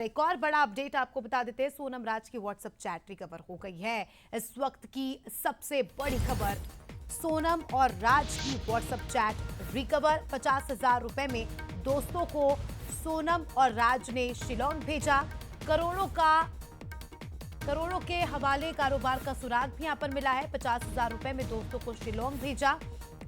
एक और बड़ा अपडेट आपको बता देते हैं, सोनम राज की व्हाट्सएप चैट रिकवर हो गई है। इस वक्त की सबसे बड़ी खबर, सोनम और राज की व्हाट्सएप चैट रिकवर। 50,000 रुपए में दोस्तों को सोनम और राज ने शिलोंग भेजा। करोड़ों के हवाले कारोबार का सुराग भी यहां पर मिला है। 50,000 रुपए में दोस्तों को शिलोंग भेजा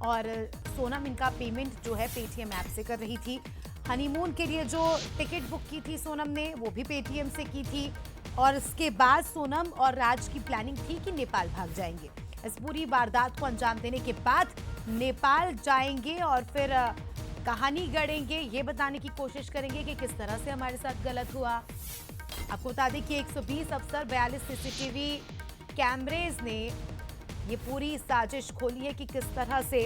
और सोनम इनका पेमेंट जो है पेटीएम ऐप से कर रही थी। हनीमून के लिए जो टिकट बुक की थी सोनम ने, वो भी पेटीएम से की थी। और इसके बाद सोनम और राज की प्लानिंग थी कि नेपाल भाग जाएंगे। इस पूरी वारदात को अंजाम देने के बाद नेपाल जाएंगे और फिर कहानी गढ़ेंगे, ये बताने की कोशिश करेंगे कि किस तरह से हमारे साथ गलत हुआ। आपको बता दें कि 120 अफसर 42 सीसीटीवी कैमरेज ने ये पूरी साजिश खोली है कि किस तरह से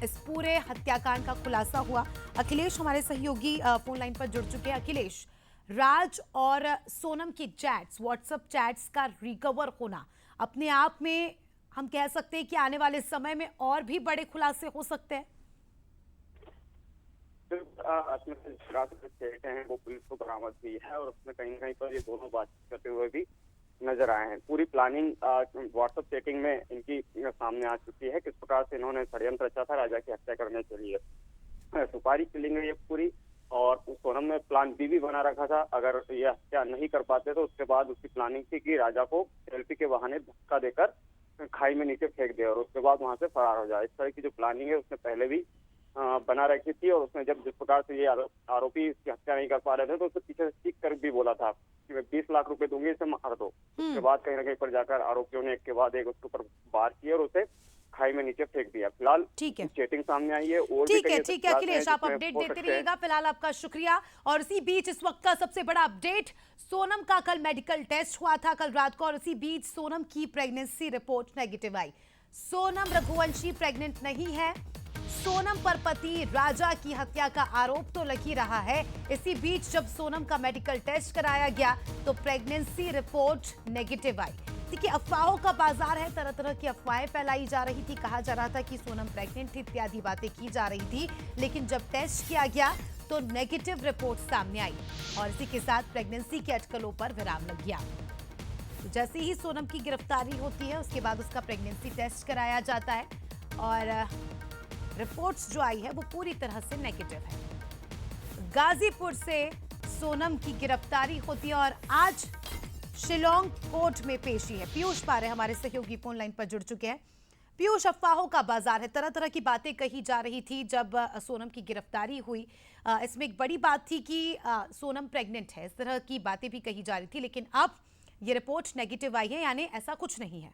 इस पूरे हत्याकांड का खुलासा हुआ। अखिलेश हमारे सहयोगी फोन लाइन पर जुड़ चुके हैं। अखिलेश, राज और सोनम की चैट्स, व्हाट्सएप चैट्स का रिकवर होना अपने आप में हम कह सकते हैं कि आने वाले समय में और भी बड़े खुलासे हो सकते हैं। चैट हैं वो पुलिस को बरामद हुई है और उसमें कहीं न कहीं पर ये दोनों बातचीत करते हुए भी नजर आए हैं। पूरी प्लानिंग व्हाट्सएप चैटिंग में इनकी सामने आ चुकी है। किस प्रकार से इन्होंने षड्यंत्र रचा था राजा की हत्या करने के लिए। सुपारी किलिंग है ये पूरी, और सोनम ने प्लान बी भी बना रखा था। अगर ये हत्या नहीं कर पाते तो उसके बाद उसकी प्लानिंग थी कि राजा को सेल्फी के बहाने धक्का देकर खाई में नीचे फेंक दे और उसके बाद वहां से फरार हो जाए। इस तरह की जो प्लानिंग है उसने पहले भी बना रखी थी। और उसने जब जिस प्रकार से ये आरोपी इसकी हत्या नहीं कर पा रहे थे तो उसके पीछे से चीख कर भी बोला था कि मैं 20 लाख रुपए दूंगी, इसे मार दो। उसके बाद कहीं ना कहीं पर जाकर आरोपियों ने एक के बाद एक उसके ऊपर वार किए और उसे खाई में नीचे फेंक दिया। फिलहाल चैटिंग सामने आई है और ठीक है अखिलेश, आप अपडेट देते रहिएगा। फिलहाल आपका शुक्रिया। और इसी बीच इस वक्त का सबसे बड़ा अपडेट, सोनम का कल मेडिकल टेस्ट हुआ था कल रात को, और इसी बीच सोनम की प्रेगनेंसी रिपोर्ट नेगेटिव आई। सोनम रघुवंशी प्रेग्नेंट नहीं है। सोनम पर पति राजा की हत्या का आरोप तो लग ही रहा है। इसी बीच जब सोनम का मेडिकल टेस्ट कराया गया तो प्रेगनेंसी रिपोर्ट नेगेटिव आई। देखिए, अफवाहों का बाजार है, तरह तरह की अफवाहें फैलाई जा रही थी। कहा जा रहा था कि सोनम प्रेग्नेंट थी, इत्यादि बातें की जा रही थी। लेकिन जब टेस्ट किया गया तो नेगेटिव रिपोर्ट सामने आई और इसी के साथ प्रेगनेंसी के अटकलों पर विराम लग गया। तो जैसे ही सोनम की गिरफ्तारी होती है उसके बाद उसका प्रेगनेंसी टेस्ट कराया जाता है और रिपोर्ट्स जो आई है वो पूरी तरह से नेगेटिव है। गाजीपुर से सोनम की गिरफ्तारी होती है और आज शिलोंग कोर्ट में पेशी है। पीयूष पारे हमारे सहयोगी फोन लाइन पर जुड़ चुके हैं। पीयूष, अफवाहों का बाजार है, तरह तरह की बातें कही जा रही थी जब सोनम की गिरफ्तारी हुई। इसमें एक बड़ी बात थी कि सोनम प्रेग्नेंट है, इस तरह की बातें भी कही जा रही थी। लेकिन अब ये रिपोर्ट नेगेटिव आई है, यानी ऐसा कुछ नहीं है।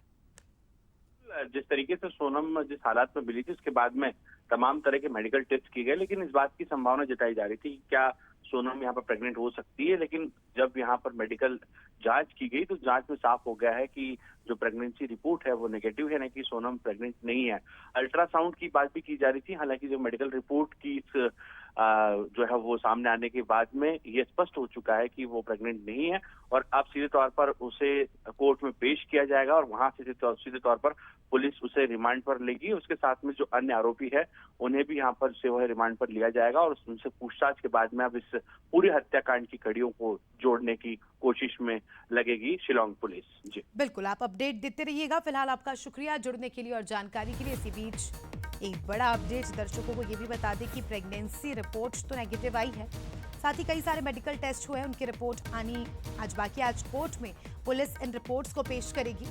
जिस तरीके से सोनम जिस हालात में मिली थी उसके बाद में तमाम तरह के मेडिकल टेस्ट किए गए, लेकिन इस बात की संभावना जताई जा रही थी कि क्या सोनम यहाँ पर प्रेग्नेंट हो सकती है। लेकिन जब यहाँ पर मेडिकल जांच की गई तो जांच में साफ हो गया है कि जो प्रेगनेंसी रिपोर्ट है वो नेगेटिव है, ना कि सोनम प्रेग्नेंट नहीं है। अल्ट्रासाउंड की बात भी की जा रही थी, हालांकि जो मेडिकल रिपोर्ट की जो है वो सामने आने के बाद में ये स्पष्ट हो चुका है कि वो प्रेग्नेंट नहीं है और अब सीधे तौर पर उसे कोर्ट में पेश किया जाएगा और वहां से सीधे तौर पर पुलिस उसे रिमांड पर लेगी। उसके साथ में जो अन्य आरोपी है उन्हें भी यहाँ पर से रिमांड पर लिया जाएगा और उनसे पूछताछ के बाद में अब इस पूरे हत्याकांड की कड़ियों को जोड़ने की कोशिश में लगेगी शिलोंग पुलिस। जी बिल्कुल, आप अपडेट देते रहिएगा। फिलहाल आपका शुक्रिया जुड़ने के लिए और जानकारी के लिए। इसी बीच एक बड़ा अपडेट दर्शकों को ये भी बता दें कि प्रेगनेंसी रिपोर्ट तो नेगेटिव आई है, साथ ही कई सारे मेडिकल टेस्ट हुए हैं, उनकी रिपोर्ट आनी आज बाकी। आज कोर्ट में पुलिस इन रिपोर्ट्स को पेश करेगी।